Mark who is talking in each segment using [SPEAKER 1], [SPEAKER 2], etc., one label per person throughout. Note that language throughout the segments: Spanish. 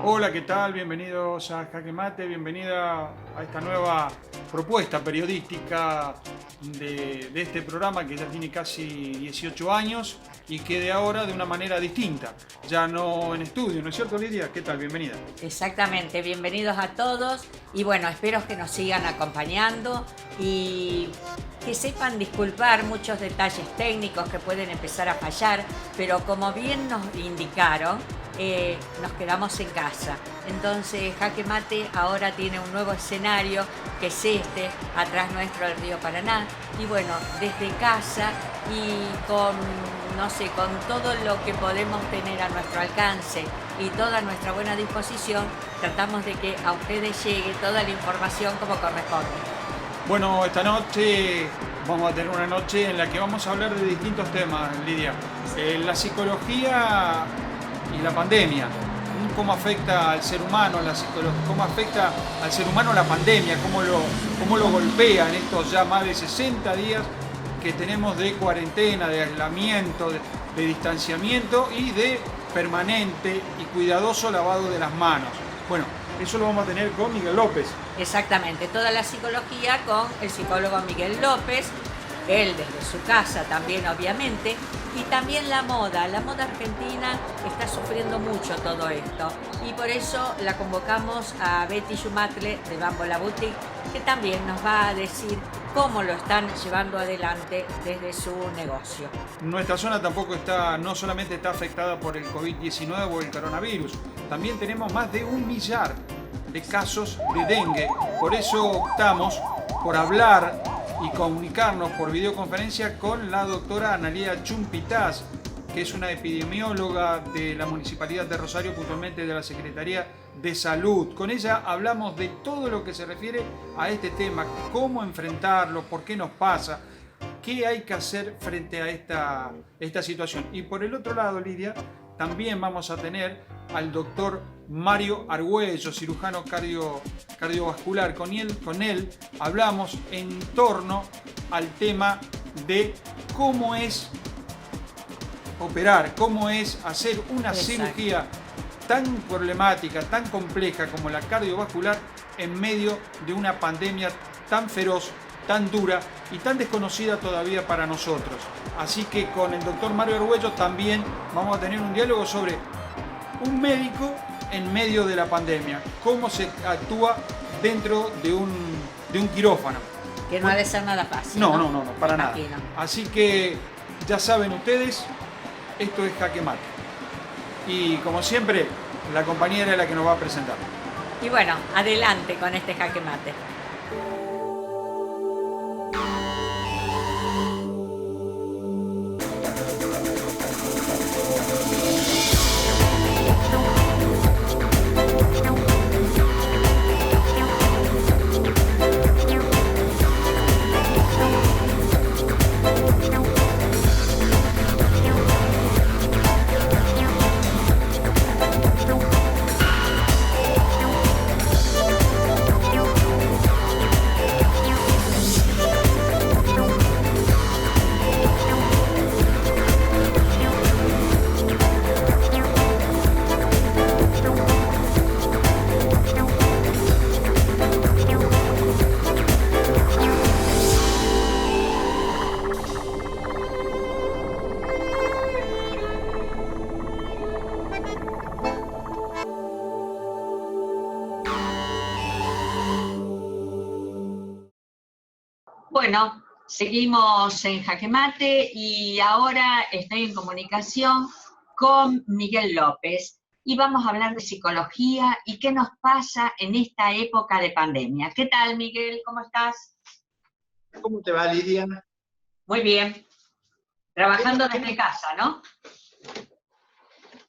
[SPEAKER 1] Hola, ¿qué tal? Bienvenidos a Jaque Mate, bienvenida a esta nueva propuesta periodística de este programa que ya tiene casi 18 años y que de ahora de una manera distinta, ya no en estudio, ¿no es cierto, Lidia? ¿Qué tal? Bienvenida.
[SPEAKER 2] Exactamente, bienvenidos a todos y bueno, espero que nos sigan acompañando y que sepan disculpar muchos detalles técnicos que pueden empezar a fallar, pero como bien nos indicaron, nos quedamos en casa. Entonces Jaque Mate ahora tiene un nuevo escenario que es este, atrás nuestro del río Paraná, y bueno, desde casa y con, no sé, con todo lo que podemos tener a nuestro alcance y toda nuestra buena disposición, tratamos de que a ustedes llegue toda la información como corresponde.
[SPEAKER 1] Bueno, esta noche vamos a tener una noche en la que vamos a hablar de distintos temas, Lidia. La psicología y la pandemia, cómo afecta al ser humano, cómo afecta al ser humano la pandemia, cómo lo golpea en estos ya más de 60 días que tenemos de cuarentena, de aislamiento, de distanciamiento y de permanente y cuidadoso lavado de las manos. Bueno, eso lo vamos a tener con Miguel López.
[SPEAKER 2] Exactamente, toda la psicología con el psicólogo Miguel López, él desde su casa también obviamente, y también la moda argentina está sufriendo mucho todo esto y por eso la convocamos a Betty Jumatle de Bambola Boutique, que también nos va a decir cómo lo están llevando adelante desde su negocio.
[SPEAKER 1] Nuestra zona tampoco no solamente está afectada por el COVID-19 o el coronavirus, también tenemos más de 1 millar de casos de dengue. Por eso optamos por hablar y comunicarnos por videoconferencia con la doctora Analía Chumpitaz, que es una epidemióloga de la Municipalidad de Rosario, puntualmente de la Secretaría de Salud. Con ella hablamos de todo lo que se refiere a este tema, cómo enfrentarlo, por qué nos pasa, qué hay que hacer frente a esta situación. Y por el otro lado, Lidia, también vamos a tener al doctor Mario Argüello, cirujano cardiovascular. Con él hablamos en torno al tema de cómo es operar, cómo es hacer una cirugía tan problemática, tan compleja como la cardiovascular en medio de una pandemia tan feroz, tan dura y tan desconocida todavía para nosotros. Así que con el doctor Mario Argüello también vamos a tener un diálogo sobre un médico en medio de la pandemia, cómo se actúa dentro de un quirófano.
[SPEAKER 2] Que no ha de ser nada fácil.
[SPEAKER 1] No, para nada. Así que ya saben ustedes, esto es Jaque Mate. Y como siempre, la compañera es la que nos va a presentar.
[SPEAKER 2] Y bueno, adelante con este Jaque Mate. Bueno, seguimos en Jaque Mate y ahora estoy en comunicación con Miguel López y vamos a hablar de psicología y qué nos pasa en esta época de pandemia. ¿Qué tal, Miguel? ¿Cómo estás?
[SPEAKER 3] ¿Cómo te va, Lidia?
[SPEAKER 2] Muy bien. Trabajando desde casa, ¿no?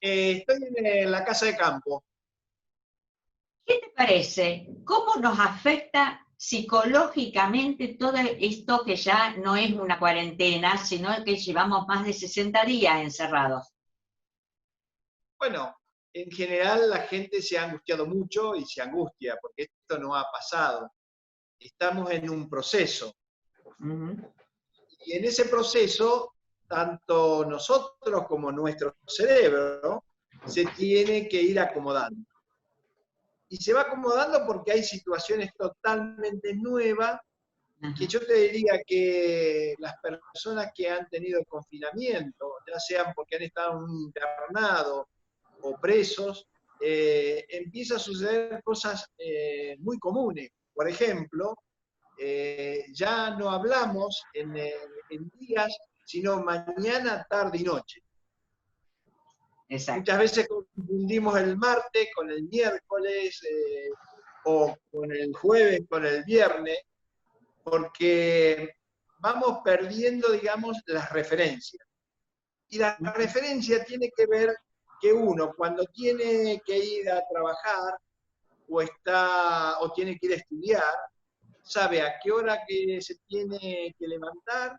[SPEAKER 3] Estoy en la casa de campo.
[SPEAKER 2] ¿Qué te parece? ¿Cómo nos afecta psicológicamente todo esto que ya no es una cuarentena, sino que llevamos más de 60 días encerrados?
[SPEAKER 3] Bueno, en general la gente se ha angustiado mucho y se angustia porque esto no ha pasado. Estamos en un proceso. Y en ese proceso, tanto nosotros como nuestro cerebro se tiene que ir acomodando. y se va acomodando porque hay situaciones totalmente nuevas, que yo te diría que las personas que han tenido confinamiento, ya sean porque han estado en un internado o presos, empieza a suceder cosas muy comunes. Por ejemplo, ya no hablamos en días, sino mañana, tarde y noche.
[SPEAKER 2] Exacto.
[SPEAKER 3] Muchas veces confundimos el martes con el miércoles, o con el jueves con el viernes, porque vamos perdiendo, digamos, las referencias. Y la referencia tiene que ver que uno, cuando tiene que ir a trabajar o tiene que ir a estudiar, sabe a qué hora que se tiene que levantar,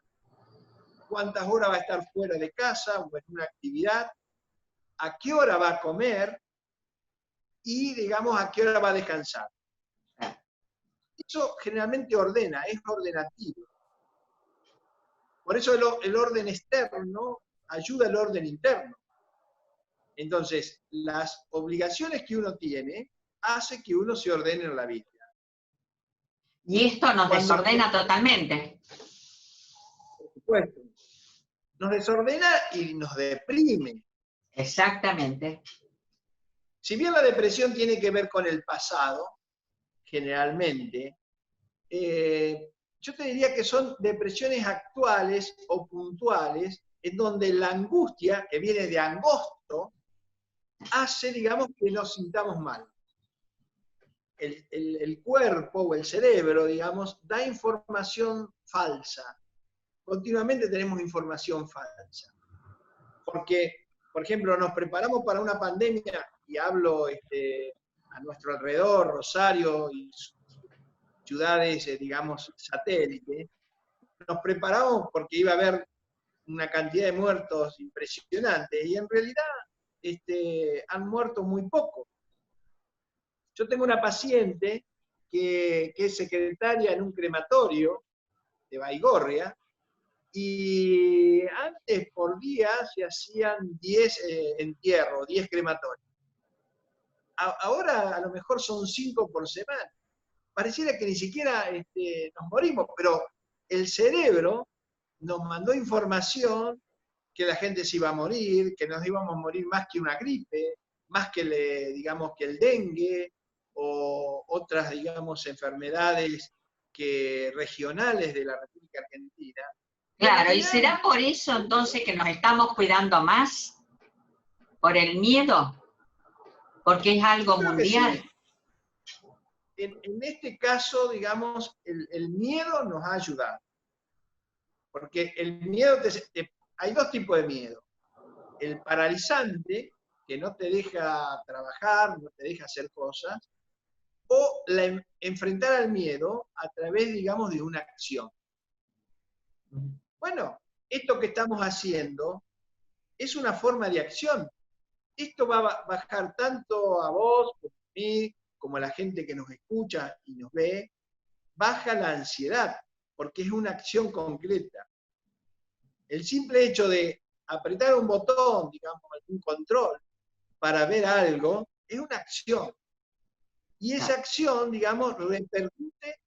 [SPEAKER 3] cuántas horas va a estar fuera de casa o en una actividad, a qué hora va a comer y, digamos, a qué hora va a descansar. Eso generalmente ordena, es ordenativo. Por eso el orden externo ayuda al orden interno. Entonces, las obligaciones que uno tiene hace que uno se ordene en la vida.
[SPEAKER 2] Y esto nos desordena totalmente.
[SPEAKER 3] Por supuesto. Nos desordena y nos deprime.
[SPEAKER 2] Exactamente.
[SPEAKER 3] Si bien la depresión tiene que ver con el pasado, generalmente, yo te diría que son depresiones actuales o puntuales, en donde la angustia, que viene de angosto, hace, digamos, que nos sintamos mal. El cuerpo o el cerebro, digamos, da información falsa. Continuamente tenemos información falsa. Porque, por ejemplo, nos preparamos para una pandemia, y hablo a nuestro alrededor, Rosario y ciudades, digamos, satélite, nos preparamos porque iba a haber una cantidad de muertos impresionante, y en realidad han muerto muy pocos. Yo tengo una paciente que es secretaria en un crematorio de Baigorria, y antes por día se hacían 10 entierros, 10 crematorios. Ahora a lo mejor son 5 por semana. Pareciera que ni siquiera nos morimos, pero el cerebro nos mandó información que la gente se iba a morir, que nos íbamos a morir más que una gripe, más que, digamos, que el dengue, o otras, digamos, enfermedades regionales de la República Argentina.
[SPEAKER 2] Claro, ¿y será por eso entonces que nos estamos cuidando más? ¿Por el miedo? ¿Porque es algo mundial?
[SPEAKER 3] Sí. En este caso, digamos, el miedo nos ha ayudado. Porque el miedo, hay dos tipos de miedo. El paralizante, que no te deja trabajar, no te deja hacer cosas, o enfrentar al miedo a través, digamos, de una acción. Bueno, esto que estamos haciendo es una forma de acción. Esto va a bajar tanto a vos, como a mí, como a la gente que nos escucha y nos ve, baja la ansiedad, porque es una acción concreta. El simple hecho de apretar un botón, digamos, algún control, para ver algo, es una acción. Y esa acción, digamos, repercute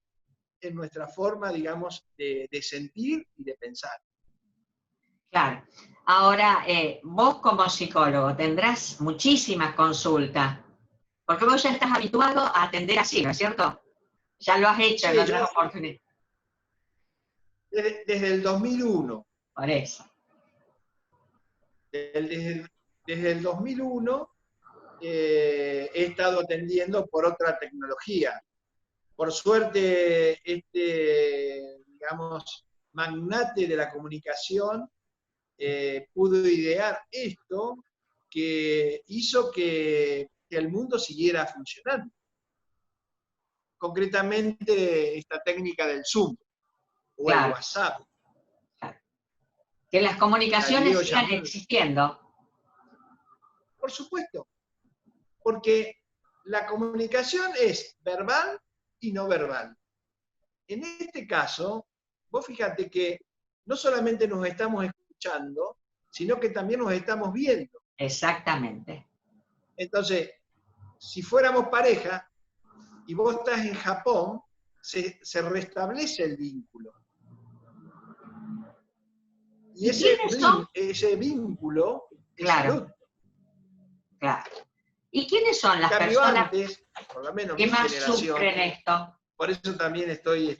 [SPEAKER 3] en nuestra forma, digamos, de sentir y de pensar.
[SPEAKER 2] Claro. Ahora, vos como psicólogo tendrás muchísimas consultas, porque vos ya estás habituado a atender así, ¿no es cierto? Ya lo has hecho en otras oportunidades.
[SPEAKER 3] Desde el 2001.
[SPEAKER 2] Por eso.
[SPEAKER 3] Desde el 2001 he estado atendiendo por otra tecnología. Por suerte, digamos, magnate de la comunicación pudo idear esto que hizo que el mundo siguiera funcionando. Concretamente, esta técnica del Zoom o claro, el WhatsApp.
[SPEAKER 2] Claro. Que las comunicaciones sigan existiendo.
[SPEAKER 3] Por supuesto, porque la comunicación es verbal y no verbal. En este caso, vos fíjate que no solamente nos estamos escuchando, sino que también nos estamos viendo.
[SPEAKER 2] Exactamente.
[SPEAKER 3] Entonces, si fuéramos pareja, y vos estás en Japón, se restablece el vínculo. Y ese vínculo es salud.
[SPEAKER 2] Claro. ¿Y quiénes son las
[SPEAKER 3] cambio
[SPEAKER 2] personas
[SPEAKER 3] antes, por lo menos
[SPEAKER 2] que
[SPEAKER 3] mi
[SPEAKER 2] más
[SPEAKER 3] generación,
[SPEAKER 2] sufren esto?
[SPEAKER 3] por eso también estoy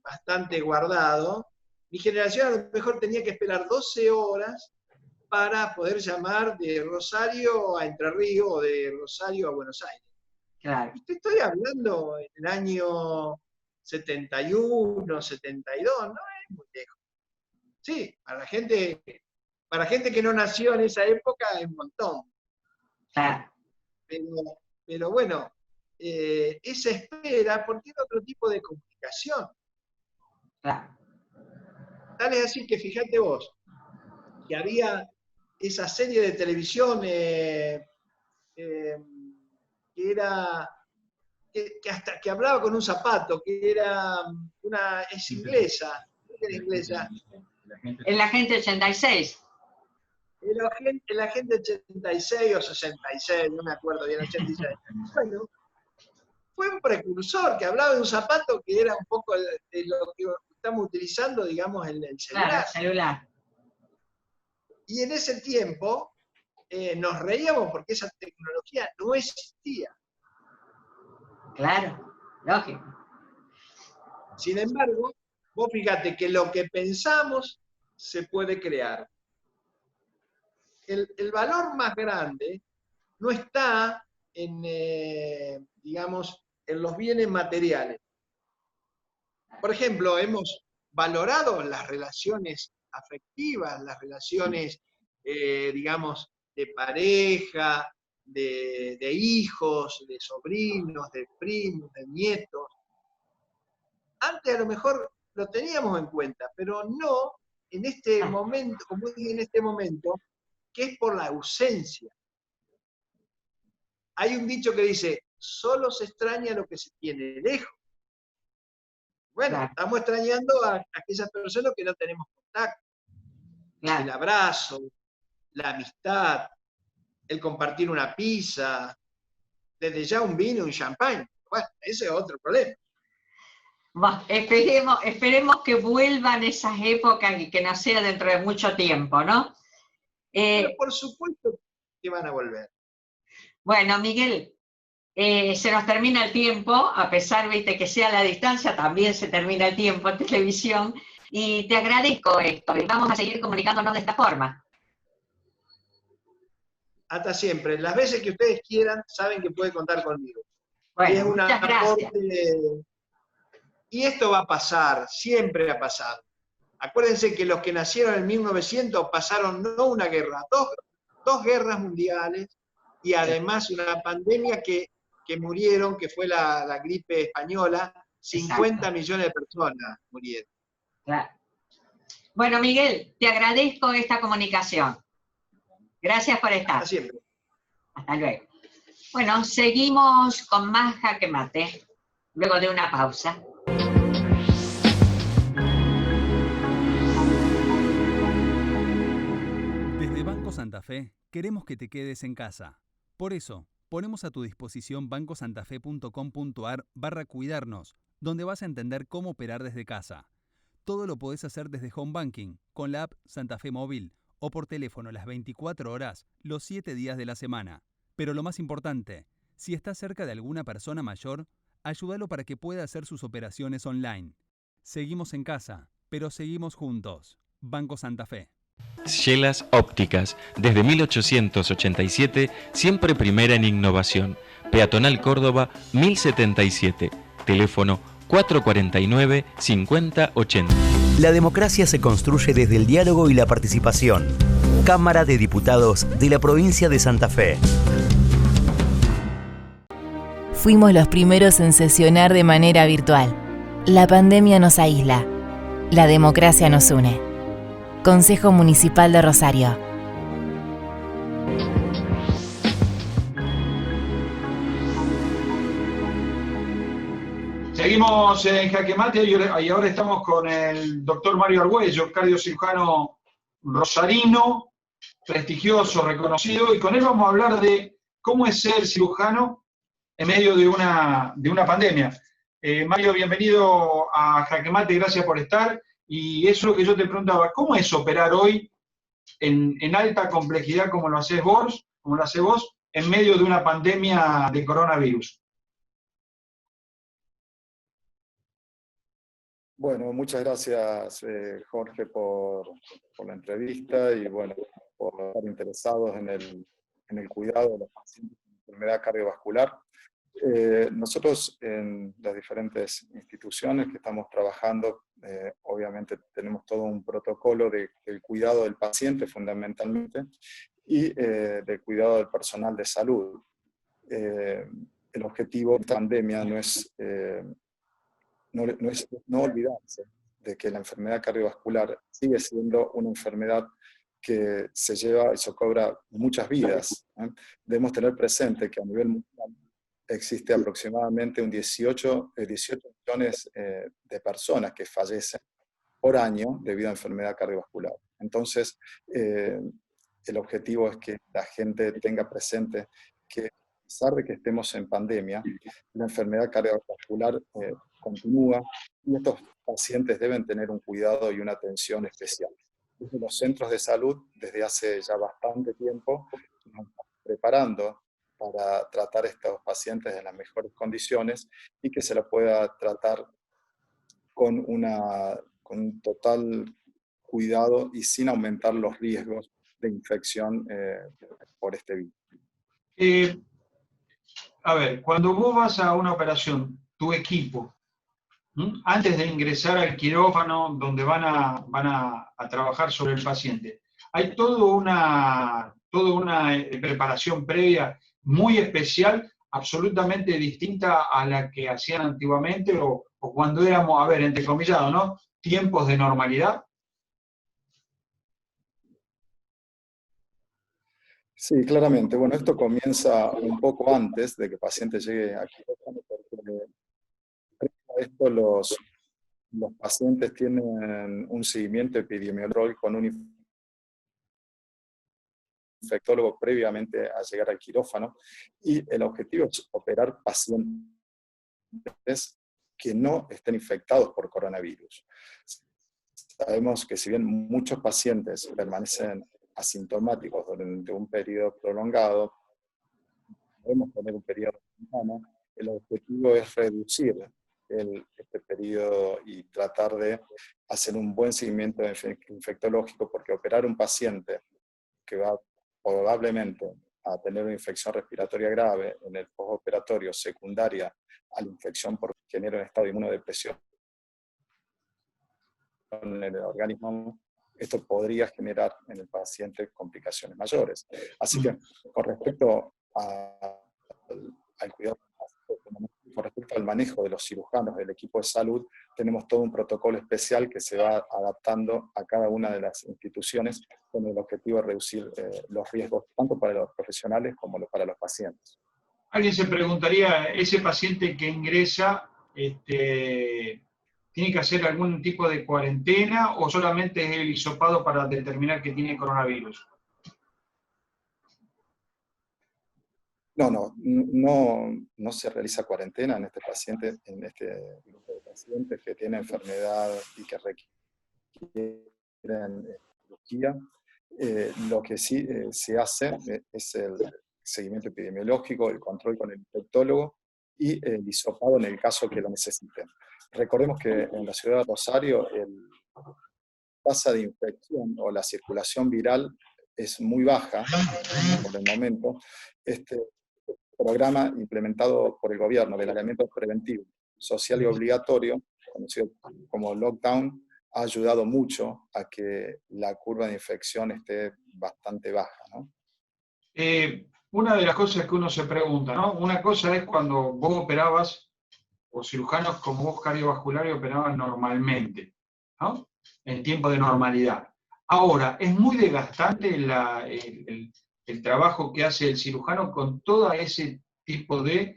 [SPEAKER 3] bastante guardado. Mi generación a lo mejor tenía que esperar 12 horas para poder llamar de Rosario a Entre Ríos o de Rosario a Buenos Aires.
[SPEAKER 2] Claro.
[SPEAKER 3] Y te estoy hablando en el año 71, 72, no es muy lejos. Sí, para gente que no nació en esa época es un montón.
[SPEAKER 2] Claro.
[SPEAKER 3] Pero bueno, esa espera, porque era otro tipo de comunicación.
[SPEAKER 2] Claro.
[SPEAKER 3] Tal es así que fíjate vos, que había esa serie de televisión que hablaba con un zapato, que era es inglesa, era inglesa.
[SPEAKER 2] El agente 86.
[SPEAKER 3] El agente 86 o 66, no me acuerdo bien, 86. Bueno, fue un precursor que hablaba de un zapato que era un poco de lo que estamos utilizando, digamos, en el celular.
[SPEAKER 2] Claro, el celular.
[SPEAKER 3] Y en ese tiempo nos reíamos porque esa tecnología no existía.
[SPEAKER 2] Claro, lógico.
[SPEAKER 3] Sin embargo, vos fíjate que lo que pensamos se puede crear. El valor más grande no está en, digamos, en los bienes materiales. Por ejemplo, hemos valorado las relaciones afectivas, las relaciones, digamos, de pareja, de hijos, de sobrinos, de primos, de nietos. Antes a lo mejor lo teníamos en cuenta, pero no en este momento, como dije en este momento, que es por la ausencia. Hay un dicho que dice, solo se extraña lo que se tiene lejos. Bueno,
[SPEAKER 2] claro,
[SPEAKER 3] estamos extrañando a aquellas personas que no tenemos contacto. Claro. El abrazo, la amistad, el compartir una pizza, desde ya un vino, un champán. Bueno, ese es otro problema.
[SPEAKER 2] Bueno, esperemos que vuelvan esas épocas y que no sea dentro de mucho tiempo, ¿no?
[SPEAKER 3] Pero por supuesto que van a volver.
[SPEAKER 2] Bueno, Miguel, se nos termina el tiempo, a pesar, viste, que sea a la distancia, también se termina el tiempo en televisión, y te agradezco esto, y vamos a seguir comunicándonos de esta forma.
[SPEAKER 3] Hasta siempre. Las veces que ustedes quieran, saben que pueden contar conmigo.
[SPEAKER 2] Bueno,
[SPEAKER 3] y es una
[SPEAKER 2] muchas gracias.
[SPEAKER 3] Y esto va a pasar, siempre ha pasado. Acuérdense que los que nacieron en 1900 pasaron no una guerra, dos guerras mundiales, y además una pandemia que murieron, que fue la gripe española, 50 Exacto. millones de personas murieron.
[SPEAKER 2] Claro. Bueno, Miguel, te agradezco esta comunicación. Gracias por estar.
[SPEAKER 3] Hasta siempre.
[SPEAKER 2] Hasta luego. Bueno, seguimos con más Jaque Mate, luego de una pausa.
[SPEAKER 4] Desde Banco Santa Fe queremos que te quedes en casa. Por eso, ponemos a tu disposición bancosantafe.com.ar/cuidarnos, donde vas a entender cómo operar desde casa. Todo lo podés hacer desde Home Banking, con la app Santa Fe Móvil, o por teléfono las 24 horas, los 7 días de la semana. Pero lo más importante, si estás cerca de alguna persona mayor, ayúdalo para que pueda hacer sus operaciones online. Seguimos en casa, pero seguimos juntos. Banco Santa Fe.
[SPEAKER 5] Sielas Ópticas, desde 1887, siempre primera en innovación. Peatonal Córdoba, 1077. Teléfono 449-5080.
[SPEAKER 6] La democracia se construye desde el diálogo y la participación. Cámara de Diputados de la provincia de Santa Fe.
[SPEAKER 7] Fuimos los primeros en sesionar de manera virtual. La pandemia nos aísla. La democracia nos une. Consejo Municipal de Rosario.
[SPEAKER 1] Seguimos en Jaque Mate y ahora estamos con el doctor Mario Argüello, cardiocirujano rosarino, prestigioso, reconocido, y con él vamos a hablar de cómo es ser cirujano en medio de una pandemia. Mario, bienvenido a Jaque Mate, gracias por estar. Y eso es lo que yo te preguntaba, ¿cómo es operar hoy en alta complejidad como lo hacés vos, en medio de una pandemia de coronavirus?
[SPEAKER 8] Bueno, muchas gracias, Jorge, por la entrevista y bueno, por estar interesados en el cuidado de los pacientes con enfermedad cardiovascular. Nosotros en las diferentes instituciones que estamos trabajando, obviamente tenemos todo un protocolo del cuidado del paciente fundamentalmente y del cuidado del personal de salud. El objetivo de esta pandemia no es no olvidarse de que la enfermedad cardiovascular sigue siendo una enfermedad que se lleva y socobra muchas vidas. Debemos tener presente que a nivel mundial existe aproximadamente 18 millones de personas que fallecen por año debido a enfermedad cardiovascular. Entonces, el objetivo es que la gente tenga presente que a pesar de que estemos en pandemia, la enfermedad cardiovascular continúa y estos pacientes deben tener un cuidado y una atención especial. Desde los centros de salud, desde hace ya bastante tiempo, nos estamos preparando para tratar a estos pacientes en las mejores condiciones y que se la pueda tratar con un total cuidado y sin aumentar los riesgos de infección por este virus.
[SPEAKER 1] A ver, cuando vos vas a una operación, tu equipo, antes de ingresar al quirófano donde van a trabajar sobre el paciente, hay toda una preparación previa muy especial, absolutamente distinta a la que hacían antiguamente o cuando éramos, a ver, entrecomillado, ¿no? Tiempos de normalidad.
[SPEAKER 8] Sí, claramente. Bueno, esto comienza un poco antes de que el paciente llegue a quirófano, porque esto los pacientes tienen un seguimiento epidemiológico con un infectólogo previamente a llegar al quirófano, y el objetivo es operar pacientes que no estén infectados por coronavirus. Sabemos que si bien muchos pacientes permanecen asintomáticos durante un periodo prolongado, podemos tener un periodo temprano, el objetivo es reducir este periodo y tratar de hacer un buen seguimiento infectológico, porque operar un paciente que va probablemente a tener una infección respiratoria grave en el postoperatorio secundaria a la infección porque genera un estado de inmunodepresión en el organismo, esto podría generar en el paciente complicaciones mayores. Así que con respecto al cuidado, con respecto al manejo de los cirujanos del equipo de salud, tenemos todo un protocolo especial que se va adaptando a cada una de las instituciones con el objetivo de reducir los riesgos tanto para los profesionales como para los pacientes.
[SPEAKER 1] Alguien se preguntaría, ¿ese paciente que ingresa tiene que hacer algún tipo de cuarentena o solamente es el hisopado para determinar que tiene coronavirus?
[SPEAKER 8] No se realiza cuarentena en este paciente, en este grupo de pacientes que tienen enfermedad y que requieren cirugía. Lo que sí se hace es el seguimiento epidemiológico, el control con el infectólogo y el hisopado en el caso que lo necesiten. Recordemos que en la ciudad de Rosario la tasa de infección o la circulación viral es muy baja por el momento. Este programa implementado por el gobierno del aislamiento preventivo, social y obligatorio, conocido como lockdown, ha ayudado mucho a que la curva de infección esté bastante baja, ¿no?
[SPEAKER 1] Una de las cosas que uno se pregunta, ¿no? Una cosa es cuando vos operabas, o cirujanos como vos cardiovasculares operaban normalmente, ¿no? En tiempo de normalidad. Ahora, es muy desgastante el trabajo que hace el cirujano con todo ese tipo de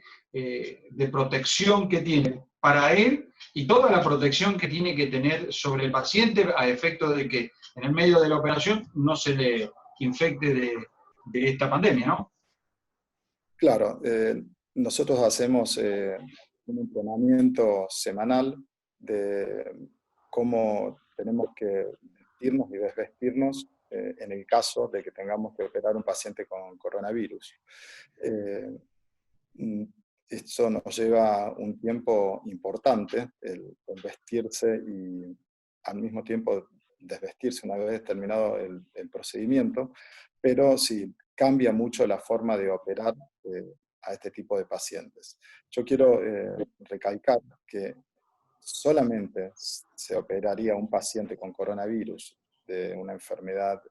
[SPEAKER 1] protección que tiene para él y toda la protección que tiene que tener sobre el paciente a efecto de que en el medio de la operación no se le infecte de esta pandemia, ¿no?
[SPEAKER 8] Claro, nosotros hacemos un entrenamiento semanal de cómo tenemos que vestirnos y desvestirnos en el caso de que tengamos que operar un paciente con coronavirus. Esto nos lleva un tiempo importante, el vestirse y al mismo tiempo desvestirse una vez terminado el procedimiento, pero sí cambia mucho la forma de operar a este tipo de pacientes. Yo quiero recalcar que solamente se operaría un paciente con coronavirus de una enfermedad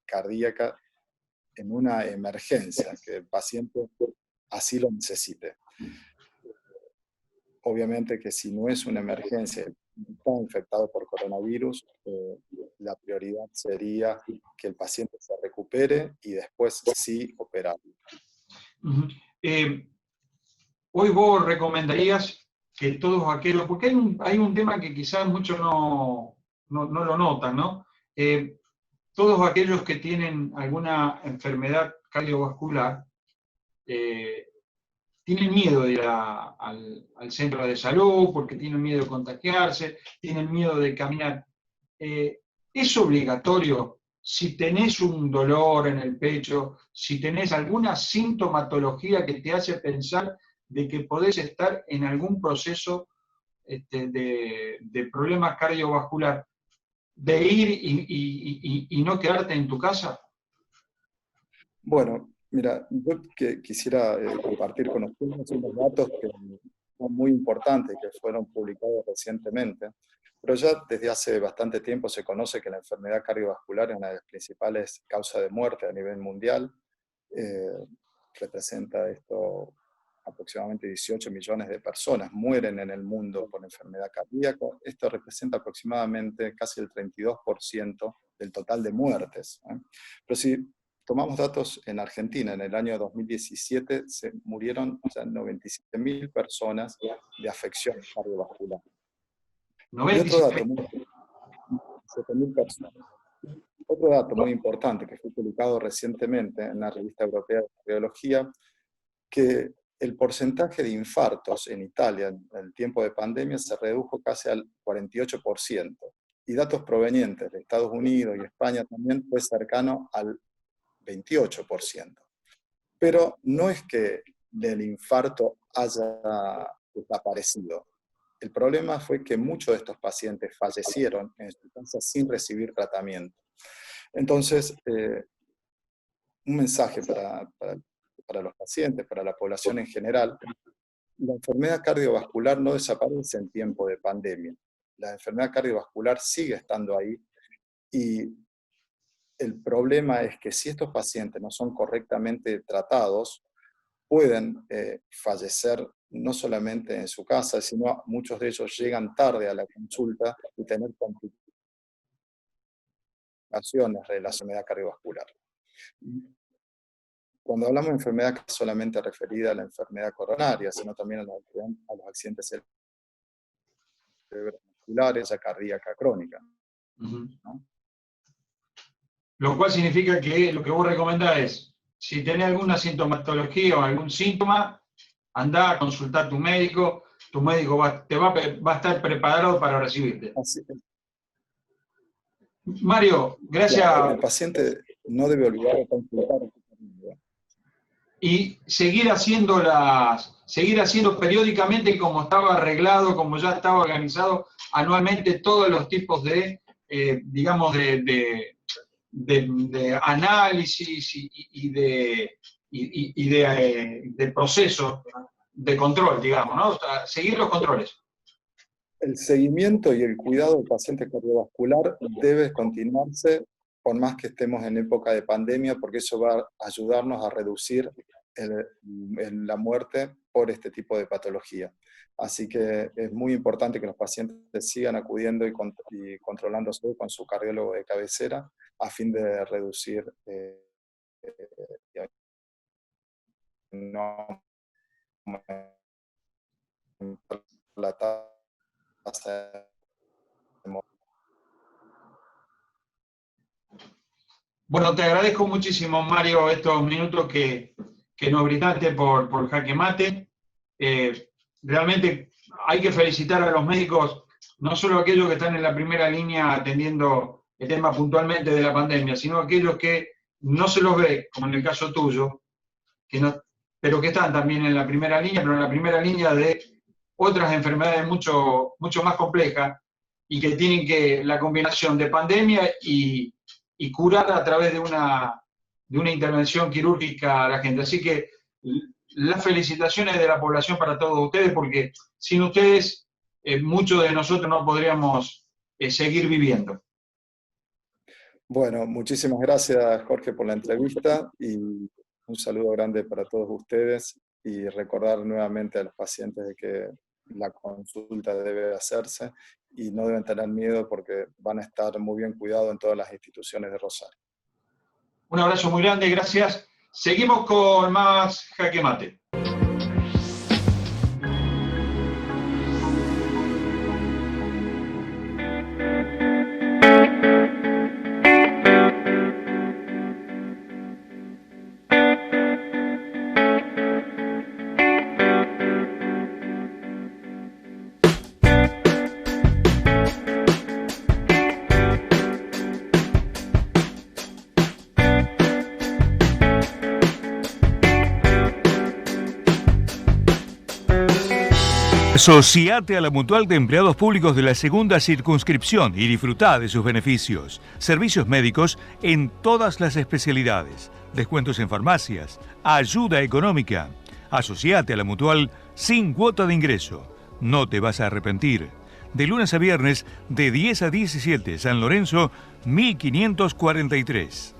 [SPEAKER 8] cardíaca en una emergencia, que el paciente así lo necesite. Obviamente que si no es una emergencia, está infectado por coronavirus, la prioridad sería que el paciente se recupere y después sí operarlo.
[SPEAKER 1] Hoy vos recomendarías que todos aquellos, porque hay un tema que quizás muchos no lo notan, ¿no? Todos aquellos que tienen alguna enfermedad cardiovascular tienen miedo de ir al centro de salud porque tienen miedo de contagiarse, tienen miedo de caminar. Es obligatorio, si tenés un dolor en el pecho, si tenés alguna sintomatología que te hace pensar de que podés estar en algún proceso de problema cardiovascular, de ir y no quedarte en tu casa?
[SPEAKER 8] Bueno, mira, yo quisiera compartir con ustedes unos datos que son muy importantes, que fueron publicados recientemente, pero ya desde hace bastante tiempo se conoce que la enfermedad cardiovascular es una de las principales causas de muerte a nivel mundial. Representa esto aproximadamente 18 millones de personas mueren en el mundo por enfermedad cardíaca. Esto representa aproximadamente casi el 32% del total de muertes. Pero si tomamos datos en Argentina, en el año 2017 se murieron 97.000 personas de afección cardiovascular. 97.000 personas. Otro dato muy importante que fue publicado recientemente en la Revista Europea de Cardiología, que el porcentaje de infartos en Italia en el tiempo de pandemia se redujo casi al 48%. Y datos provenientes de Estados Unidos y España también fue cercano al 28%. Pero no es que el infarto haya desaparecido. El problema fue que muchos de estos pacientes fallecieron en su casa sin recibir tratamiento. Entonces, un mensaje para los pacientes, para la población en general: la enfermedad cardiovascular no desaparece en tiempo de pandemia. La enfermedad cardiovascular sigue estando ahí y el problema es que si estos pacientes no son correctamente tratados, pueden fallecer no solamente en su casa, sino muchos de ellos llegan tarde a la consulta y tener complicaciones relacionadas a la enfermedad cardiovascular. Cuando hablamos de enfermedad, no solamente referida a la enfermedad coronaria, sino también a los accidentes cerebrovasculares, a cardíaca crónica. ¿No?
[SPEAKER 1] Lo cual significa que lo que vos recomendás es, si tenés alguna sintomatología o algún síntoma, andá a consultar a tu médico va a estar preparado para recibirte.
[SPEAKER 8] Así es.
[SPEAKER 1] Mario, gracias.
[SPEAKER 8] Claro, el paciente no debe olvidar de consultar.
[SPEAKER 1] Y seguir haciendo periódicamente, como estaba arreglado, como ya estaba organizado anualmente, todos los tipos de, digamos, de análisis y de proceso de control, digamos, ¿no? O sea, seguir los controles.
[SPEAKER 8] El seguimiento y el cuidado del paciente cardiovascular debe continuarse por más que estemos en época de pandemia, porque eso va a ayudarnos a reducir la muerte por este tipo de patología. Así que es muy importante que los pacientes sigan acudiendo y controlándose con su cardiólogo de cabecera a fin de reducir la tasa de muerte.
[SPEAKER 1] Bueno, te agradezco muchísimo, Mario, estos minutos que nos brindaste por Jaque Mate. Realmente hay que felicitar a los médicos, no solo aquellos que están en la primera línea atendiendo el tema puntualmente de la pandemia, sino aquellos que no se los ve, como en el caso tuyo, pero que están también en la primera línea, pero en la primera línea de otras enfermedades mucho más complejas y que tienen la combinación de pandemia y curar a través de una intervención quirúrgica a la gente. Así que las felicitaciones de la población para todos ustedes, porque sin ustedes muchos de nosotros no podríamos seguir viviendo.
[SPEAKER 8] Bueno, muchísimas gracias, Jorge, por la entrevista y un saludo grande para todos ustedes y recordar nuevamente a los pacientes de que la consulta debe hacerse y no deben tener miedo porque van a estar muy bien cuidados en todas las instituciones de Rosario.
[SPEAKER 1] Un abrazo muy grande, gracias. Seguimos con más Jaque Mate.
[SPEAKER 9] Asociate a la Mutual de Empleados Públicos de la Segunda Circunscripción y disfrutá de sus beneficios. Servicios médicos en todas las especialidades, descuentos en farmacias, ayuda económica. Asociate a la Mutual sin cuota de ingreso. No te vas a arrepentir. De lunes a viernes, de 10 a 17, San Lorenzo, 1543.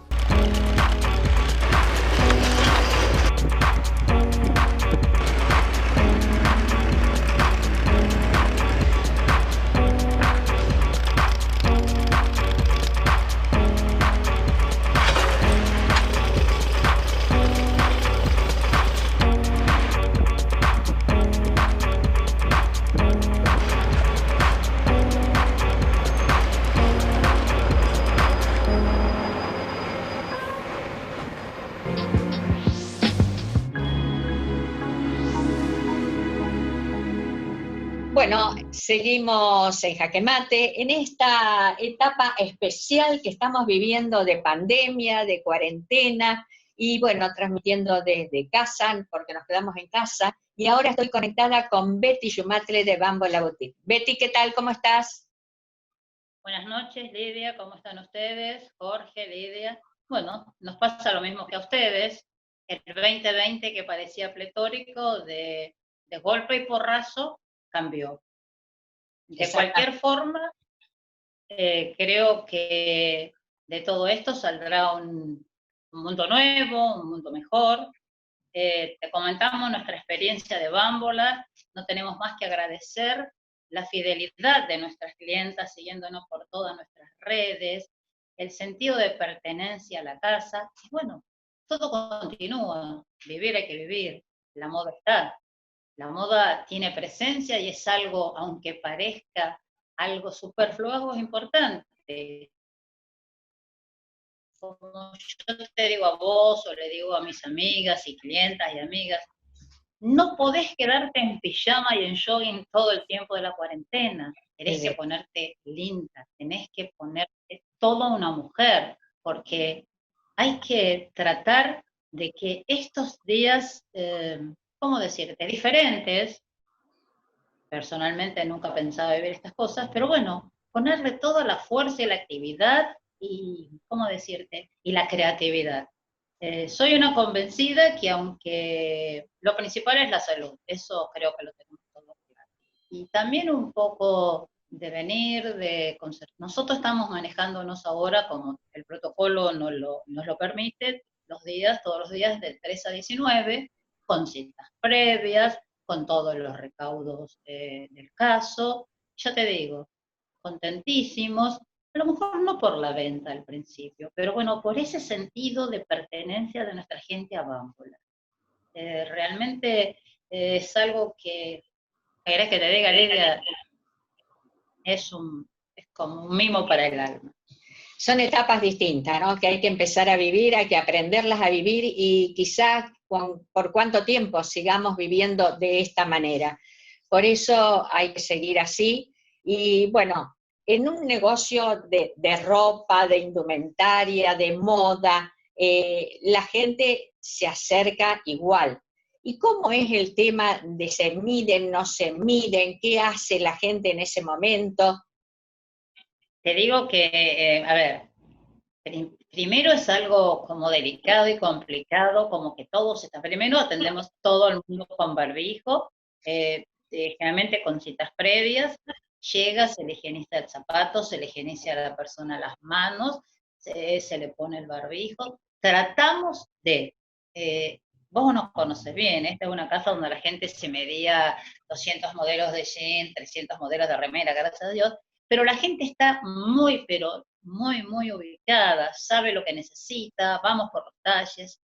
[SPEAKER 2] Bueno, seguimos en Jaque Mate, en esta etapa especial que estamos viviendo de pandemia, de cuarentena, y bueno, transmitiendo desde casa, porque nos quedamos en casa, y ahora estoy conectada con Betty Yumatle de Bambola Boutique. Betty, ¿qué tal? ¿Cómo estás?
[SPEAKER 10] Buenas noches, Lidia, ¿cómo están ustedes? Jorge, Lidia. Bueno, nos pasa lo mismo que a ustedes. El 2020, que parecía pletórico, de golpe y porrazo, cambió. De cualquier forma, creo que de todo esto saldrá un mundo nuevo, un mundo mejor. Te comentamos nuestra experiencia de Bambola, no tenemos más que agradecer la fidelidad de nuestras clientas siguiéndonos por todas nuestras redes, el sentido de pertenencia a la casa, y bueno, todo continúa, vivir hay que vivir, la moda está. La moda tiene presencia y es algo, aunque parezca algo superfluo, algo importante. Como yo te digo a vos o le digo a mis amigas y clientas y amigas, no podés quedarte en pijama y en jogging todo el tiempo de la cuarentena. Tenés que ponerte linda, tenés que ponerte toda una mujer, porque hay que tratar de que estos días... ¿cómo decirte? Diferentes. Personalmente nunca pensaba vivir estas cosas, pero bueno, ponerle toda la fuerza y la actividad y, ¿cómo decirte? Y la creatividad. Soy una convencida que aunque lo principal es la salud, eso creo que lo tenemos todos claro. Y también un poco de venir, nosotros estamos manejándonos ahora como el protocolo nos lo permite, todos los días de 3 a 19, con citas previas, con todos los recaudos del caso. Ya te digo, contentísimos, a lo mejor no por la venta al principio, pero bueno, por ese sentido de pertenencia de nuestra gente a Bambola. Realmente es algo que, ¿querés que te diga, Lidia? Es como un mimo para el alma.
[SPEAKER 2] Son etapas distintas, ¿no? Que hay que empezar a vivir, hay que aprenderlas a vivir y quizás por cuánto tiempo sigamos viviendo de esta manera. Por eso hay que seguir así. Y bueno, en un negocio de ropa, de indumentaria, de moda, la gente se acerca igual. ¿Y cómo es el tema de se miden, no se miden? ¿Qué hace la gente en ese momento?
[SPEAKER 10] Te digo que, a ver, primero es algo como delicado y complicado, como que todos están. Primero atendemos todo el mundo con barbijo, generalmente con citas previas. Llega, se le higieniza el zapato, se le higieniza a la persona las manos, se le pone el barbijo. Tratamos de, vos nos conoces bien, esta es una casa donde la gente se medía 200 modelos de jean, 300 modelos de remera, gracias a Dios, pero la gente está muy, pero muy, muy ubicada, sabe lo que necesita, vamos por los talles.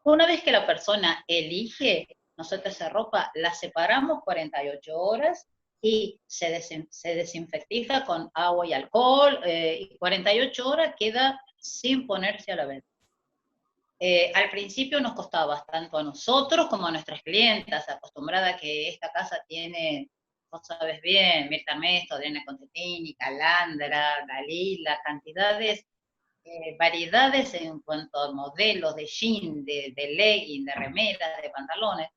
[SPEAKER 10] Una vez que la persona elige, nosotros esa ropa la separamos 48 horas, y se desinfectiza con agua y alcohol, y 48 horas queda sin ponerse a la venta. Al principio nos costaba tanto a nosotros como a nuestras clientas, acostumbrada a que esta casa tiene, vos sabes bien, Mirta Mesto, Adriana Contetini, Calandra, Dalila, cantidades, variedades en cuanto a modelos de jean, de legging, de remeras, de pantalones,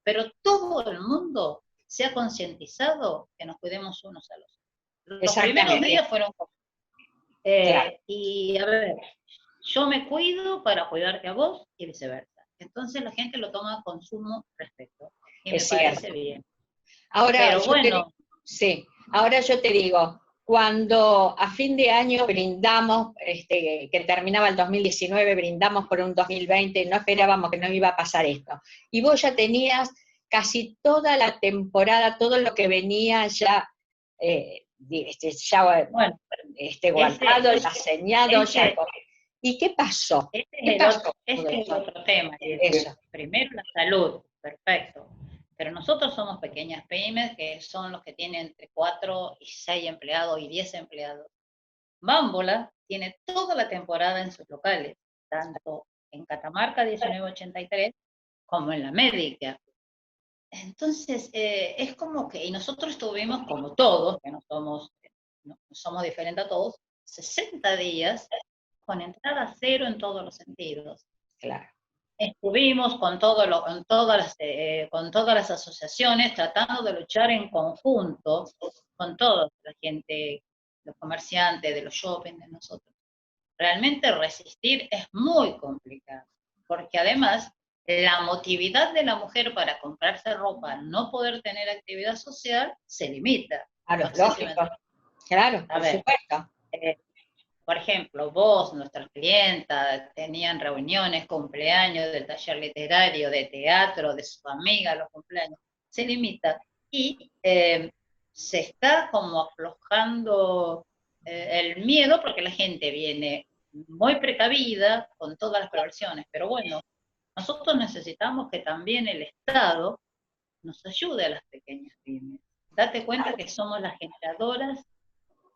[SPEAKER 10] pero todo el mundo se ha concientizado que nos cuidemos unos a los otros. Los primeros días fueron claro. Y a ver, yo me cuido para cuidarte a vos y viceversa. Entonces la gente lo toma con sumo respeto. Y me parece bien.
[SPEAKER 2] Ahora,
[SPEAKER 10] pero bueno.
[SPEAKER 2] Ahora yo te digo, cuando a fin de año brindamos, que terminaba el 2019, brindamos por un 2020, no esperábamos que nos iba a pasar esto. Y vos ya tenías casi toda la temporada, todo lo que venía ya, guardado, ya señado, ya. ¿Y qué pasó?
[SPEAKER 10] Este es otro tema. Primero la salud, perfecto. Pero nosotros somos pequeñas pymes, que son los que tienen entre 4 y 6 empleados y 10 empleados. Bambola tiene toda la temporada en sus locales, tanto en Catamarca 1983 como en la Médica. Entonces, es como que, y nosotros estuvimos como todos, que no somos diferentes a todos, 60 días con entrada cero en todos los sentidos.
[SPEAKER 2] Claro.
[SPEAKER 10] Estuvimos con todas las asociaciones tratando de luchar en conjunto con toda la gente, los comerciantes, de los shopping, de nosotros. Realmente resistir es muy complicado, porque además la motividad de la mujer para comprarse ropa, no poder tener actividad social, se limita.
[SPEAKER 2] Claro, lógico. Claro, por supuesto.
[SPEAKER 10] Por ejemplo, vos, nuestras clientas, tenían reuniones, cumpleaños del taller literario, de teatro, de sus amigas, los cumpleaños. Se limita. Y se está como aflojando el miedo, porque la gente viene muy precavida con todas las prevenciones. Pero bueno, nosotros necesitamos que también el Estado nos ayude a las pequeñas pymes. Date cuenta que somos las generadoras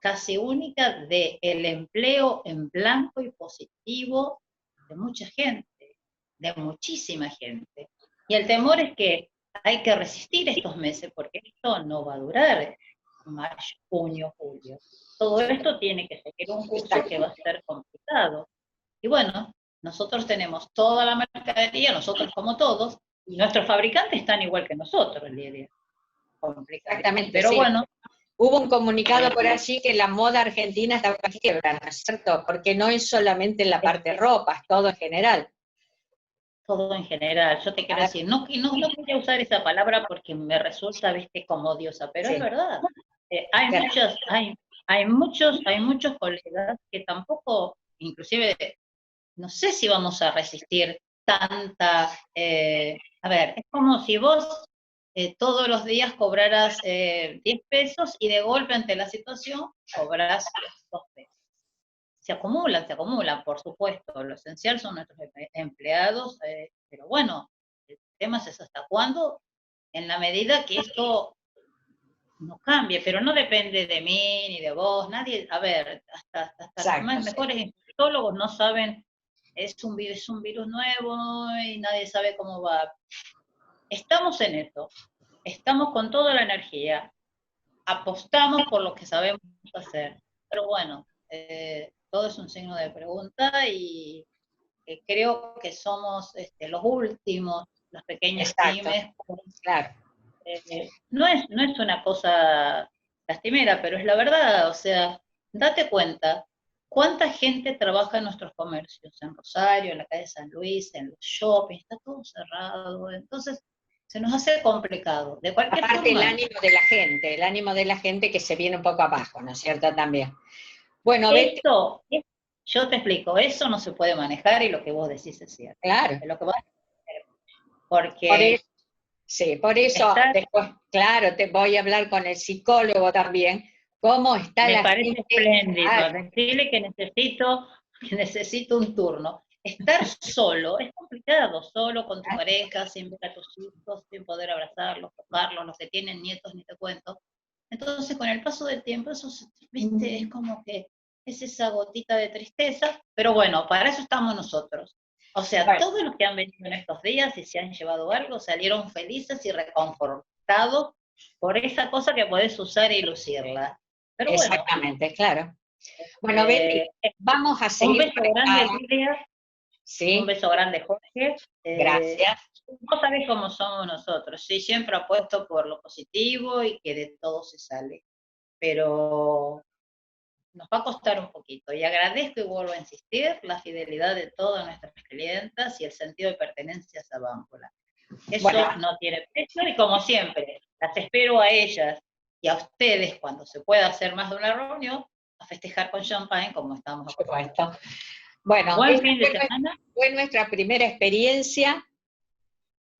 [SPEAKER 10] casi única del empleo en blanco y positivo de mucha gente, de muchísima gente. Y el temor es que hay que resistir estos meses, porque esto no va a durar mayo, junio, julio. Todo esto tiene que seguir un curso que va a ser complicado. Y bueno, nosotros tenemos toda la mercadería, nosotros como todos, y nuestros fabricantes están igual que nosotros, Lidia. Complicado.
[SPEAKER 2] Exactamente,
[SPEAKER 10] pero bueno.
[SPEAKER 2] Hubo un comunicado por allí que la moda argentina estaba en quiebra, ¿no es cierto? Porque no es solamente en la parte ropa, es todo en general.
[SPEAKER 10] Todo en general. Yo te quiero decir, no quería usar esa palabra porque me resulta, viste, como odiosa, pero es verdad. Hay muchos colegas que tampoco, inclusive, no sé si vamos a resistir tanta... a ver, es como si vos todos los días cobraras 10 pesos y de golpe ante la situación cobras 2 pesos. Se acumulan, por supuesto. Lo esencial son nuestros empleados, pero bueno, el tema es hasta cuándo, en la medida que esto no cambie, pero no depende de mí ni de vos, nadie, a ver, hasta los mejores infectólogos no saben es un virus nuevo y nadie sabe cómo va. Estamos en esto, estamos con toda la energía, apostamos por lo que sabemos hacer, pero bueno, todo es un signo de pregunta y creo que somos los últimos, las pequeñas pymes.
[SPEAKER 2] Claro.
[SPEAKER 10] No es una cosa lastimera, pero es la verdad, o sea, date cuenta, ¿cuánta gente trabaja en nuestros comercios? En Rosario, en la calle San Luis, en los shoppings, está todo cerrado, entonces se nos hace complicado. De cualquier
[SPEAKER 2] Aparte
[SPEAKER 10] forma,
[SPEAKER 2] el ánimo de la gente que se viene un poco abajo, ¿no es cierto? También. Bueno,
[SPEAKER 10] esto, yo te explico, eso no se puede manejar y lo que vos decís es cierto.
[SPEAKER 2] Claro.
[SPEAKER 10] Es lo que vas a hacer. Porque...
[SPEAKER 2] por eso después, claro, te voy a hablar con el psicólogo también, cómo está la gente.
[SPEAKER 10] Me parece espléndido, decirle que necesito un turno. Estar solo es complicado, solo con tu pareja, sin ver a tus hijos, sin poder abrazarlos, tocarlos, los que tienen nietos, ni te cuento. Entonces, con el paso del tiempo, eso, ¿viste? Es como que es esa gotita de tristeza, pero bueno, para eso estamos nosotros. O sea, todos los que han venido en estos días y se han llevado algo, salieron felices y reconfortados por esa cosa que podés usar y lucirla. Pero
[SPEAKER 2] exactamente, claro. Bueno, Betty, vamos a seguir.
[SPEAKER 10] Un beso grande, Lidia.
[SPEAKER 2] Sí.
[SPEAKER 10] Un beso grande, Jorge.
[SPEAKER 2] Gracias.
[SPEAKER 10] Vos sabés cómo somos nosotros. Sí, siempre apuesto por lo positivo y que de todo se sale. Pero nos va a costar un poquito, y agradezco y vuelvo a insistir la fidelidad de todas nuestras clientas y el sentido de pertenencia a Sabámpola. Eso no tiene precio, y como siempre, las espero a ellas y a ustedes cuando se pueda hacer más de una reunión, a festejar con champagne como estamos acostumbrados.
[SPEAKER 2] Bueno,
[SPEAKER 10] buen fin de semana.
[SPEAKER 2] Fue nuestra primera experiencia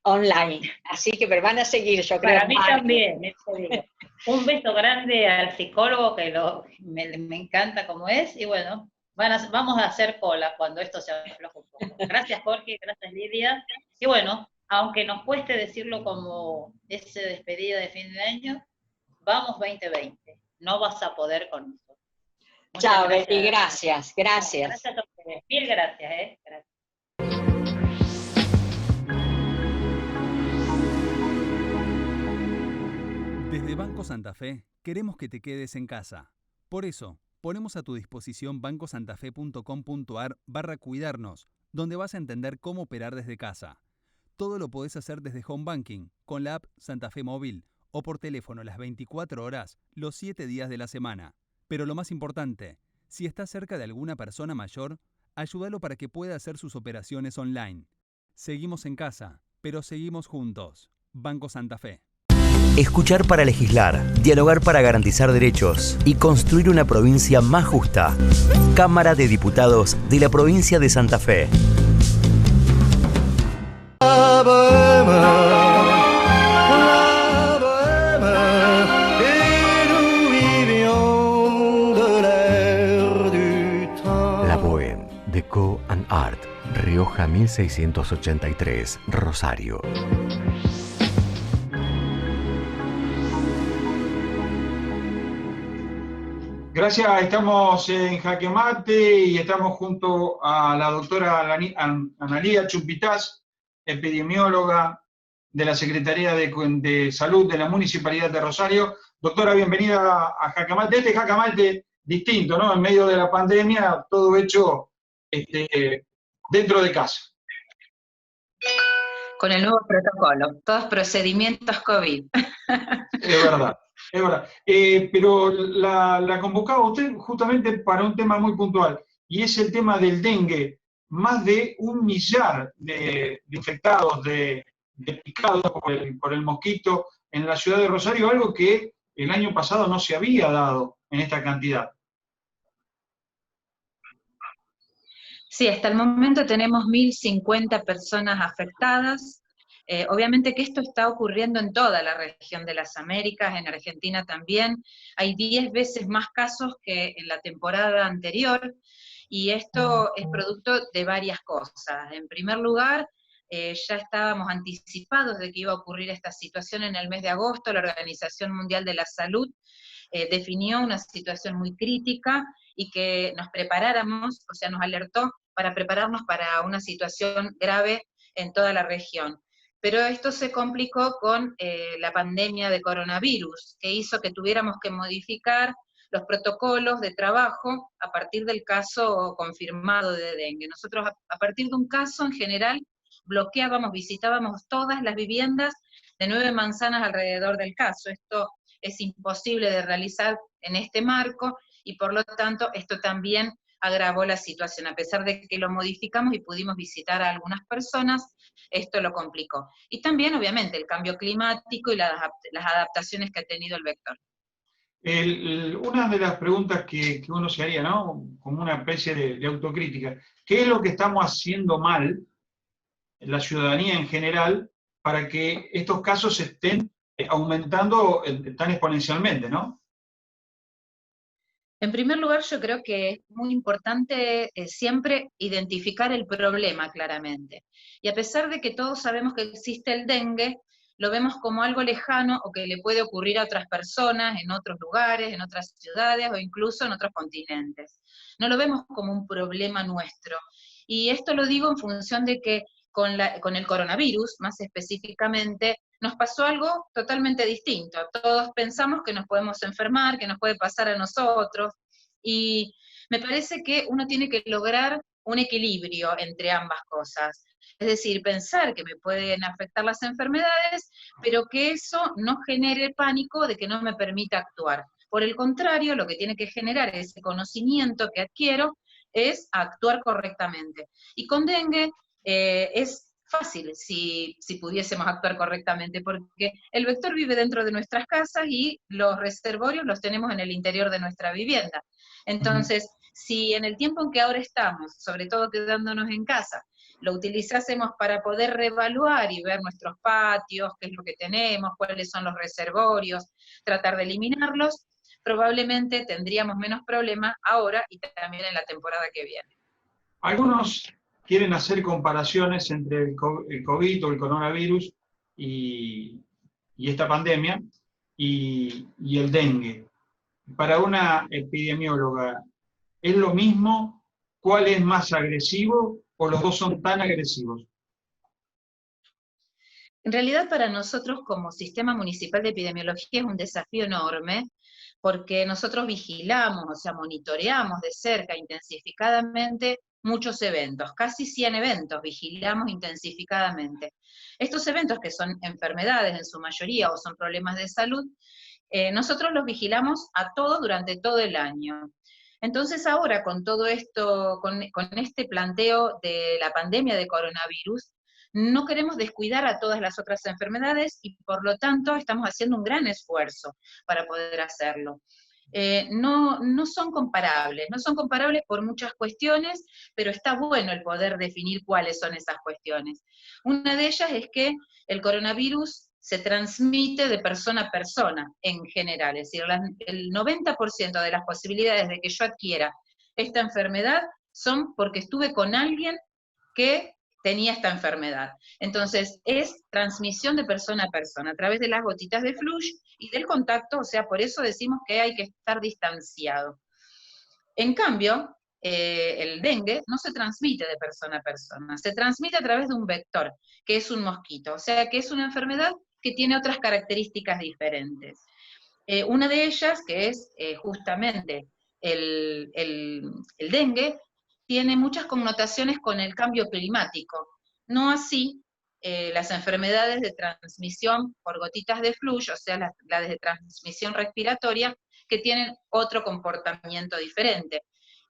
[SPEAKER 2] online, así que me van a seguir, yo creo.
[SPEAKER 10] Para mí también, eso digo. Un beso grande al psicólogo, que me encanta como es, y bueno, vamos a hacer cola cuando esto se afloje un poco. Gracias, Jorge, gracias, Lidia. Y bueno, aunque nos cueste decirlo como ese despedida de fin de año, vamos 2020, no vas a poder con nosotros.
[SPEAKER 2] Chao, Betty, gracias.
[SPEAKER 10] Gracias a ustedes, mil gracias, gracias.
[SPEAKER 4] Desde Banco Santa Fe queremos que te quedes en casa. Por eso, ponemos a tu disposición bancosantafe.com.ar/cuidarnos, donde vas a entender cómo operar desde casa. Todo lo podés hacer desde Home Banking, con la app Santa Fe Móvil o por teléfono las 24 horas, los 7 días de la semana. Pero lo más importante, si estás cerca de alguna persona mayor, ayúdalo para que pueda hacer sus operaciones online. Seguimos en casa, pero seguimos juntos. Banco Santa Fe.
[SPEAKER 6] Escuchar para legislar, dialogar para garantizar derechos y construir una provincia más justa. Cámara de Diputados de la provincia de Santa Fe.
[SPEAKER 11] La Bohème, Déco and Art, Rioja 1683, Rosario.
[SPEAKER 1] Gracias, estamos en Jaque Mate y estamos junto a la doctora Analía Chumpitaz, epidemióloga de la Secretaría de Salud de la Municipalidad de Rosario. Doctora, bienvenida a Jaque Mate. Este Jaque Mate distinto, ¿no? En medio de la pandemia, todo hecho dentro de casa.
[SPEAKER 12] Con el nuevo protocolo, todos procedimientos COVID.
[SPEAKER 1] Es verdad. Es verdad, pero la convocaba usted justamente para un tema muy puntual, y es el tema del dengue. Más de 1 millar de infectados, de picados por el mosquito en la ciudad de Rosario, algo que el año pasado no se había dado en esta cantidad.
[SPEAKER 12] Sí, hasta el momento tenemos 1.050 personas afectadas. Obviamente que esto está ocurriendo en toda la región de las Américas, en Argentina también. Hay 10 veces más casos que en la temporada anterior, y esto es producto de varias cosas. En primer lugar, ya estábamos anticipados de que iba a ocurrir esta situación en el mes de agosto. La Organización Mundial de la Salud definió una situación muy crítica y que nos preparáramos, o sea, nos alertó para prepararnos para una situación grave en toda la región. Pero esto se complicó con la pandemia de coronavirus, que hizo que tuviéramos que modificar los protocolos de trabajo a partir del caso confirmado de dengue. Nosotros a partir de un caso en general bloqueábamos, visitábamos todas las viviendas de 9 manzanas alrededor del caso. Esto es imposible de realizar en este marco y por lo tanto esto también agravó la situación. A pesar de que lo modificamos y pudimos visitar a algunas personas, esto lo complicó. Y también obviamente el cambio climático y las adaptaciones que ha tenido el vector.
[SPEAKER 1] Una de las preguntas que uno se haría, ¿no? Como una especie de autocrítica, ¿qué es lo que estamos haciendo mal, la ciudadanía en general, para que estos casos estén aumentando tan exponencialmente, ¿no?
[SPEAKER 12] En primer lugar, yo creo que es muy importante siempre identificar el problema claramente. Y a pesar de que todos sabemos que existe el dengue, lo vemos como algo lejano o que le puede ocurrir a otras personas, en otros lugares, en otras ciudades o incluso en otros continentes. No lo vemos como un problema nuestro. Y esto lo digo en función de que con el coronavirus, más específicamente, nos pasó algo totalmente distinto. Todos pensamos que nos podemos enfermar, que nos puede pasar a nosotros, y me parece que uno tiene que lograr un equilibrio entre ambas cosas. Es decir, pensar que me pueden afectar las enfermedades, pero que eso no genere pánico de que no me permita actuar. Por el contrario, lo que tiene que generar ese conocimiento que adquiero es actuar correctamente. Y con dengue es fácil si pudiésemos actuar correctamente, porque el vector vive dentro de nuestras casas y los reservorios los tenemos en el interior de nuestra vivienda. Entonces, si en el tiempo en que ahora estamos, sobre todo quedándonos en casa, lo utilizásemos para poder reevaluar y ver nuestros patios, qué es lo que tenemos, cuáles son los reservorios, tratar de eliminarlos, probablemente tendríamos menos problemas ahora y también en la temporada que viene.
[SPEAKER 1] Algunos quieren hacer comparaciones entre el COVID o el coronavirus y esta pandemia y el dengue. Para una epidemióloga, ¿es lo mismo? ¿Cuál es más agresivo o los dos son tan agresivos?
[SPEAKER 12] En realidad para nosotros como Sistema Municipal de Epidemiología es un desafío enorme, porque nosotros vigilamos, o sea, monitoreamos de cerca, intensificadamente, muchos eventos, casi 100 eventos, vigilamos intensificadamente. Estos eventos que son enfermedades en su mayoría o son problemas de salud, nosotros los vigilamos a todos durante todo el año. Entonces ahora con todo esto, con este planteo de la pandemia de coronavirus, no queremos descuidar a todas las otras enfermedades y por lo tanto estamos haciendo un gran esfuerzo para poder hacerlo. No son comparables por muchas cuestiones, pero está bueno el poder definir cuáles son esas cuestiones. Una de ellas es que el coronavirus se transmite de persona a persona en general, es decir, el 90% de las posibilidades de que yo adquiera esta enfermedad son porque estuve con alguien que tenía esta enfermedad. Entonces, es transmisión de persona a persona, a través de las gotitas de flush y del contacto, o sea, por eso decimos que hay que estar distanciado. En cambio, el dengue no se transmite de persona a persona, se transmite a través de un vector, que es un mosquito, o sea, que es una enfermedad que tiene otras características diferentes. Una de ellas, que es justamente el dengue, tiene muchas connotaciones con el cambio climático, no así las enfermedades de transmisión por gotitas de flujo, o sea, las de transmisión respiratoria, que tienen otro comportamiento diferente.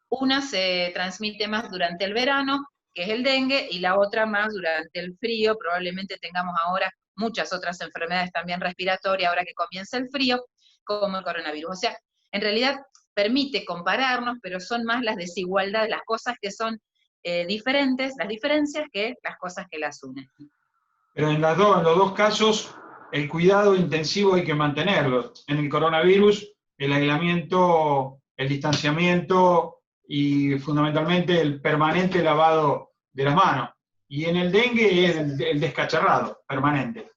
[SPEAKER 12] Una se transmite más durante el verano, que es el dengue, y la otra más durante el frío. Probablemente tengamos ahora muchas otras enfermedades también respiratorias, ahora que comienza el frío, como el coronavirus. O sea, en realidad permite compararnos, pero son más las desigualdades, las cosas que son diferentes, las diferencias, que las cosas que las unen.
[SPEAKER 1] Pero en los dos casos, el cuidado intensivo hay que mantenerlo. En el coronavirus, el aislamiento, el distanciamiento y fundamentalmente el permanente lavado de las manos. Y en el dengue es el descacharrado permanente.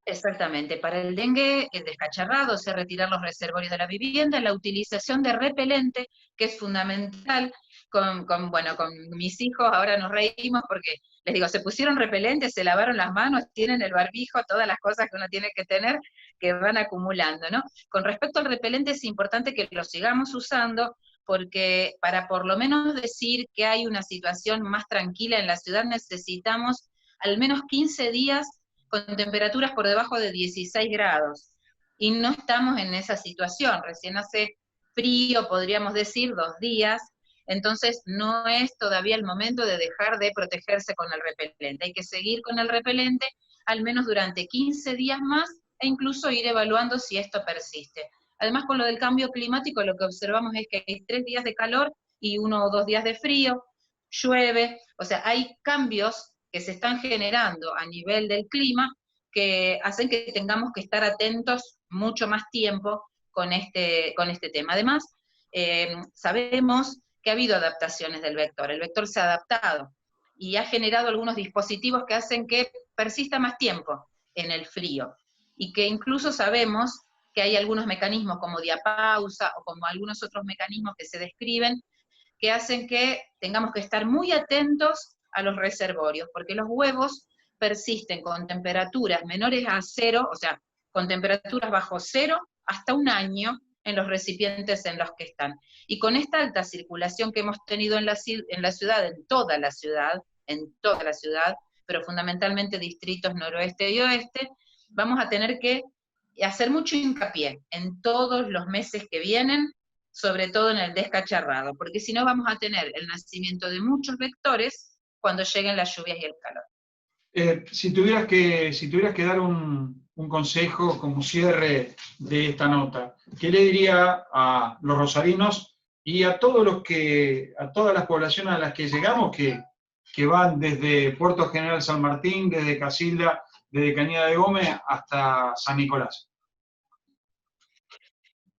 [SPEAKER 12] Exactamente, para el dengue el descacharrado, o sea, retirar los reservorios de la vivienda, la utilización de repelente, que es fundamental, con mis hijos, ahora nos reímos porque les digo, se pusieron repelentes, se lavaron las manos, tienen el barbijo, todas las cosas que uno tiene que tener, que van acumulando, ¿no? Con respecto al repelente es importante que lo sigamos usando, porque para por lo menos decir que hay una situación más tranquila en la ciudad necesitamos al menos 15 días con temperaturas por debajo de 16 grados, y no estamos en esa situación, recién hace frío, podríamos decir, 2 días, entonces no es todavía el momento de dejar de protegerse con el repelente, hay que seguir con el repelente al menos durante 15 días más, e incluso ir evaluando si esto persiste. Además, con lo del cambio climático, lo que observamos es que hay 3 días de calor y 1 o 2 días de frío, llueve, o sea, hay cambios que se están generando a nivel del clima que hacen que tengamos que estar atentos mucho más tiempo con este tema. Además, sabemos que ha habido adaptaciones del vector. El vector se ha adaptado y ha generado algunos dispositivos que hacen que persista más tiempo en el frío, y que incluso sabemos que hay algunos mecanismos como diapausa o como algunos otros mecanismos que se describen que hacen que tengamos que estar muy atentos a los reservorios, porque los huevos persisten con temperaturas menores a 0, o sea, con temperaturas bajo 0 hasta 1 año en los recipientes en los que están. Y con esta alta circulación que hemos tenido en la ciudad, en toda la ciudad, pero fundamentalmente distritos noroeste y oeste, vamos a tener que hacer mucho hincapié en todos los meses que vienen, sobre todo en el descacharrado, porque si no vamos a tener el nacimiento de muchos vectores cuando lleguen las lluvias y el calor.
[SPEAKER 1] Si tuvieras que dar un consejo como cierre de esta nota, ¿qué le diría a los rosarinos y a todas las poblaciones a las que llegamos, que van desde Puerto General San Martín, desde Casilda, desde Cañada de Gómez hasta San Nicolás?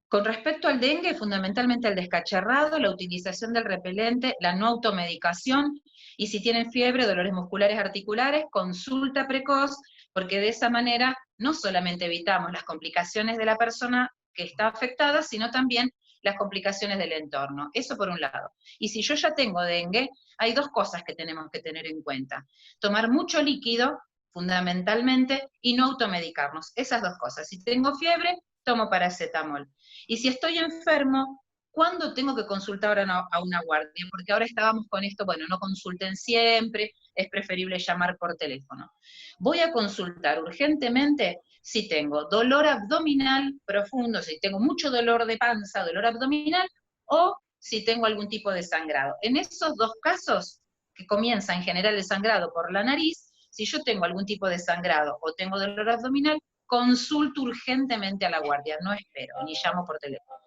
[SPEAKER 12] Con respecto al dengue, fundamentalmente el descacharrado, la utilización del repelente, la no automedicación, y si tienen fiebre, dolores musculares articulares, consulta precoz, porque de esa manera no solamente evitamos las complicaciones de la persona que está afectada, sino también las complicaciones del entorno. Eso por un lado. Y si yo ya tengo dengue, hay 2 cosas que tenemos que tener en cuenta. Tomar mucho líquido, fundamentalmente, y no automedicarnos. Esas 2 cosas. Si tengo fiebre, tomo paracetamol. Y si estoy enfermo, ¿cuándo tengo que consultar a una guardia? Porque ahora estábamos con esto, bueno, no consulten siempre, es preferible llamar por teléfono. Voy a consultar urgentemente si tengo dolor abdominal profundo, si tengo mucho dolor de panza, dolor abdominal, o si tengo algún tipo de sangrado. En esos 2 casos, que comienza en general el sangrado por la nariz, si yo tengo algún tipo de sangrado o tengo dolor abdominal, consulto urgentemente a la guardia, no espero, ni llamo por teléfono.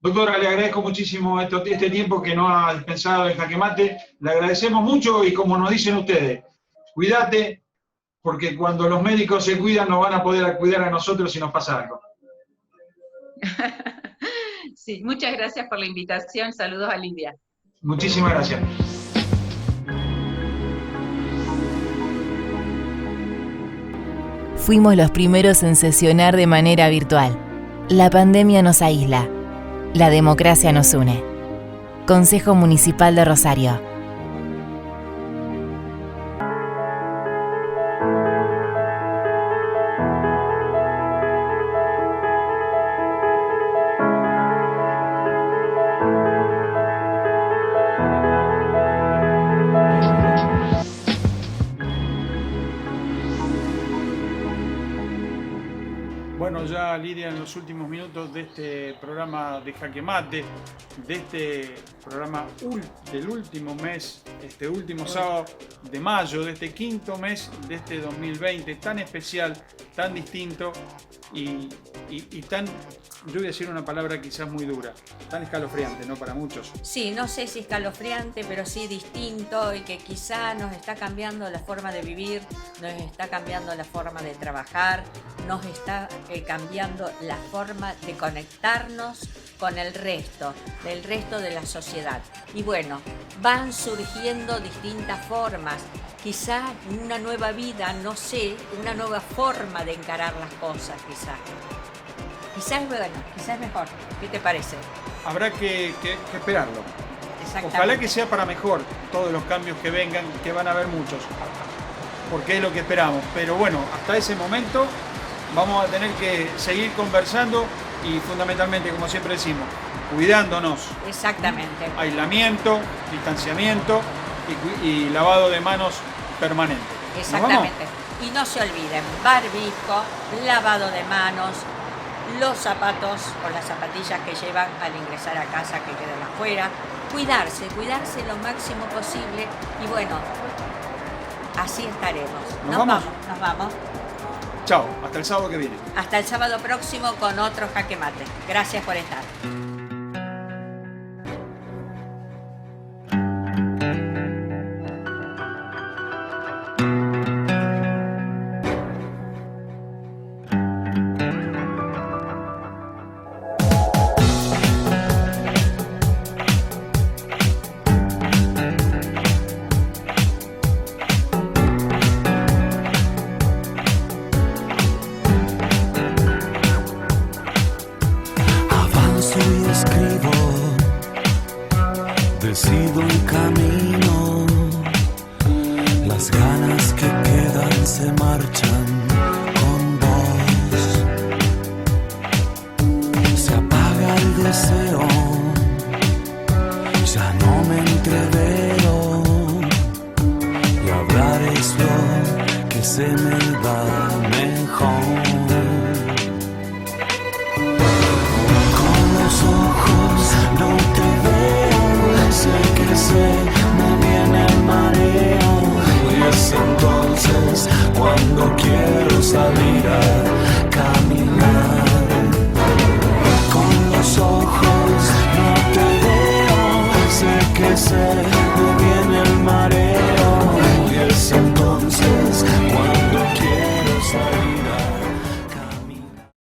[SPEAKER 1] Doctora, le agradezco muchísimo este tiempo que nos ha dispensado en Jaque Mate, le agradecemos mucho y como nos dicen ustedes, cuídate, porque cuando los médicos se cuidan nos van a poder cuidar a nosotros si nos pasa algo.
[SPEAKER 12] Sí, muchas gracias por la invitación, saludos a Lidia.
[SPEAKER 1] Muchísimas gracias.
[SPEAKER 7] Fuimos los primeros en sesionar de manera virtual. La pandemia nos aísla. La democracia nos une. Consejo Municipal de Rosario.
[SPEAKER 1] Bueno, ya Lidia, en los últimos minutos de este programa de Jaque Mate, de este programa del último mes, este último sábado de mayo, de este 5º mes de este 2020, tan especial, tan distinto y tan, yo voy a decir una palabra quizás muy dura, tan escalofriante, ¿no? Para muchos.
[SPEAKER 2] Sí, no sé si escalofriante, pero sí distinto y que quizá nos está cambiando la forma de vivir, nos está cambiando la forma de trabajar, nos está cambiando la forma de conectarnos con el resto, del resto de la sociedad. Y bueno, van surgiendo distintas formas, quizá una nueva vida, no sé, una nueva forma de encarar las cosas, quizá. Quizás es bueno, quizás es mejor. ¿Qué te parece?
[SPEAKER 1] Habrá que esperarlo. Ojalá que sea para mejor todos los cambios que vengan, que van a haber muchos, porque es lo que esperamos. Pero bueno, hasta ese momento vamos a tener que seguir conversando y fundamentalmente, como siempre decimos, cuidándonos.
[SPEAKER 2] Exactamente.
[SPEAKER 1] Aislamiento, distanciamiento y lavado de manos permanente.
[SPEAKER 2] Exactamente. Y no se olviden, barbijo, lavado de manos, los zapatos o las zapatillas que llevan al ingresar a casa que quedan afuera. Cuidarse lo máximo posible y bueno, así estaremos. Nos vamos.
[SPEAKER 1] Chao, hasta el sábado que viene.
[SPEAKER 2] Hasta el sábado próximo con otro Jaque Mate. Gracias por estar.
[SPEAKER 13] Decido un camino, las ganas que quedan se marchan con vos. Se apaga el deseo, ya no me entrevero, y hablar es lo que se me da mejor. Con los ojos no te veo, sé que me viene el mareo y es entonces cuando quiero salir a